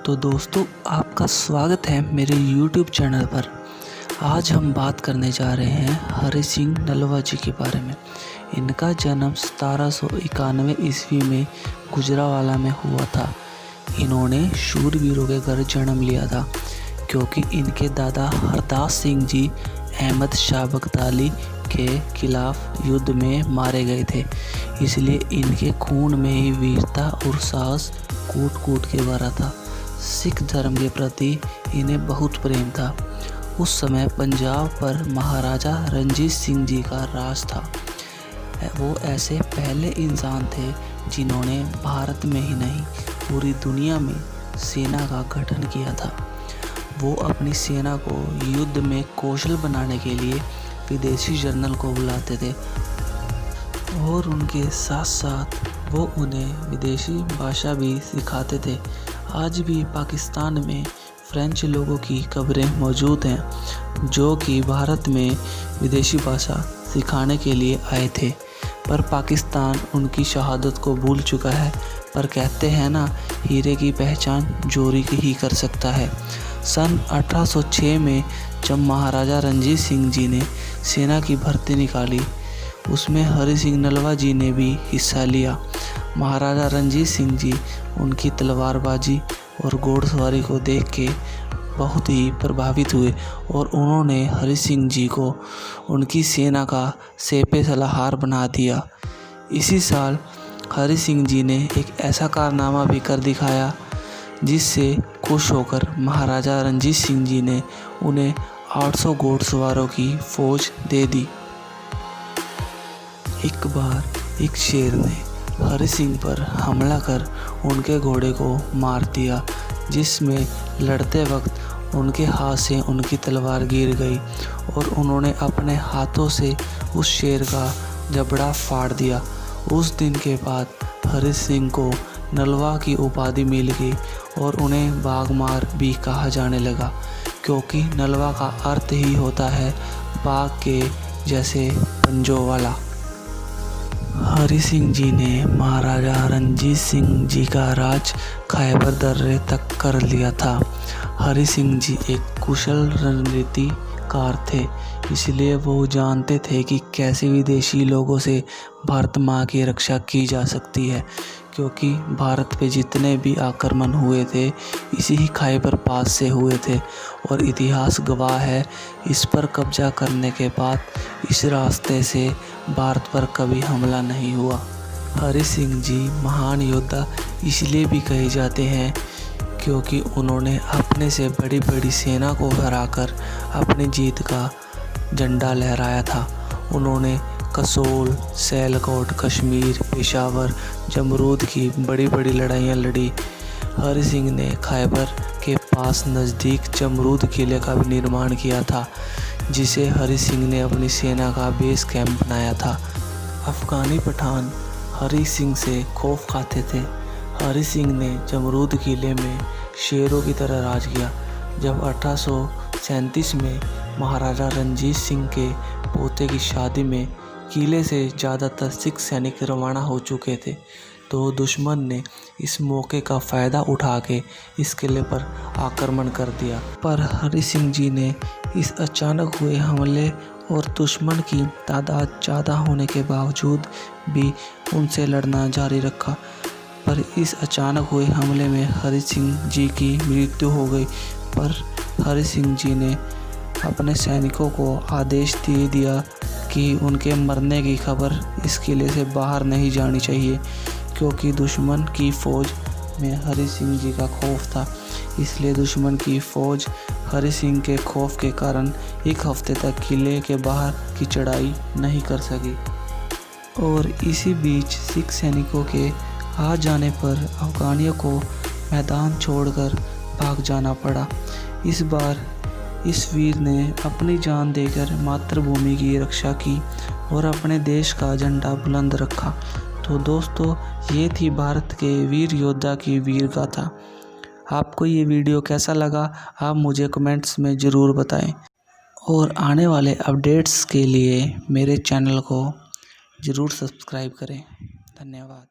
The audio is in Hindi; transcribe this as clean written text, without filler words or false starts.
तो दोस्तों, आपका स्वागत है मेरे YouTube चैनल पर। आज हम बात करने जा रहे हैं हरि सिंह नलवा जी के बारे में। इनका जन्म 1791 ईस्वी में गुजरांवाला में हुआ था। इन्होंने शूरवीरों के घर जन्म लिया था क्योंकि इनके दादा हरदास सिंह जी अहमद शाह बगदाली के खिलाफ युद्ध में मारे गए थे, इसलिए इनके खून में ही वीरता और साहस कूट कूट के भरा था। सिख धर्म के प्रति इन्हें बहुत प्रेम था। उस समय पंजाब पर महाराजा रणजीत सिंह जी का राज था। वो ऐसे पहले इंसान थे जिन्होंने भारत में ही नहीं पूरी दुनिया में सेना का गठन किया था। वो अपनी सेना को युद्ध में कौशल बनाने के लिए विदेशी जनरल को बुलाते थे और उनके साथ साथ वो उन्हें विदेशी भाषा भी सिखाते थे। आज भी पाकिस्तान में फ्रेंच लोगों की कब्रें मौजूद हैं जो कि भारत में विदेशी भाषा सिखाने के लिए आए थे, पर पाकिस्तान उनकी शहादत को भूल चुका है। पर कहते हैं ना, हीरे की पहचान चोरी ही कर सकता है। सन 1806 में जब महाराजा रणजीत सिंह जी ने सेना की भर्ती निकाली, उसमें हरि सिंह नलवा जी ने भी हिस्सा लिया। महाराजा रणजीत सिंह जी उनकी तलवारबाजी और घोड़सवारी को देख के बहुत ही प्रभावित हुए और उन्होंने हरि सिंह जी को उनकी सेना का सेपे सलाहकार बना दिया। इसी साल हरि सिंह जी ने एक ऐसा कारनामा भी कर दिखाया जिससे खुश होकर महाराजा रणजीत सिंह जी ने उन्हें 800 घोड़सवारों की फौज दे दी। एक बार एक शेर ने हरि सिंह पर हमला कर उनके घोड़े को मार दिया, जिसमें लड़ते वक्त उनके हाथ से उनकी तलवार गिर गई और उन्होंने अपने हाथों से उस शेर का जबड़ा फाड़ दिया। उस दिन के बाद हरि सिंह को नलवा की उपाधि मिल गई और उन्हें बाघमार भी कहा जाने लगा, क्योंकि नलवा का अर्थ ही होता है बाघ के जैसे पंजों वाला। हरि सिंह जी ने महाराजा रणजीत सिंह जी का राज खैबर दर्रे तक कर लिया था। हरि सिंह जी एक कुशल रणनीतिकार थे, इसलिए वो जानते थे कि कैसे विदेशी लोगों से भारत माँ की रक्षा की जा सकती है, क्योंकि भारत पे जितने भी आक्रमण हुए थे इसी खैबर पास से हुए थे और इतिहास गवाह है, इस पर कब्जा करने के बाद इस रास्ते से भारत पर कभी हमला नहीं हुआ। हरि सिंह जी महान योद्धा इसलिए भी कहे जाते हैं क्योंकि उन्होंने अपने से बड़ी बड़ी सेना को हराकर अपनी जीत का झंडा लहराया था। उन्होंने कसोल, सियालकोट, कश्मीर, पेशावर, जमरूद की बड़ी बड़ी लड़ाइयाँ लड़ी। हरि सिंह ने खैबर के पास नज़दीक जमरूद किले का भी निर्माण किया था, जिसे हरि सिंह ने अपनी सेना का बेस कैंप बनाया था। अफ़गानी पठान हरि सिंह से खौफ खाते थे। हरि सिंह ने जमरूद किले में शेरों की तरह राज किया। जब 1837 में महाराजा रणजीत सिंह के पोते की शादी में किले से ज़्यादातर सिख सैनिक रवाना हो चुके थे, तो दुश्मन ने इस मौके का फ़ायदा उठा के इस किले पर आक्रमण कर दिया। पर हरि सिंह जी ने इस अचानक हुए हमले और दुश्मन की तादाद ज़्यादा होने के बावजूद भी उनसे लड़ना जारी रखा। पर इस अचानक हुए हमले में हरि सिंह जी की मृत्यु हो गई। पर हरि सिंह जी ने अपने सैनिकों को आदेश दे दिया कि उनके मरने की खबर इस किले से बाहर नहीं जानी चाहिए, क्योंकि दुश्मन की फ़ौज में हरि सिंह जी का खौफ था। इसलिए दुश्मन की फ़ौज हरि सिंह के खौफ के कारण एक हफ्ते तक किले के बाहर की चढ़ाई नहीं कर सकी। और इसी बीच सिख सैनिकों के आ जाने पर अफ़गानियों को मैदान छोड़कर भाग जाना पड़ा। इस बार इस वीर ने अपनी जान देकर मातृभूमि की रक्षा की और अपने देश का झंडा बुलंद रखा। तो दोस्तों, ये थी भारत के वीर योद्धा की वीर गाथा। आपको ये वीडियो कैसा लगा, आप मुझे कमेंट्स में ज़रूर बताएं और आने वाले अपडेट्स के लिए मेरे चैनल को ज़रूर सब्सक्राइब करें। धन्यवाद।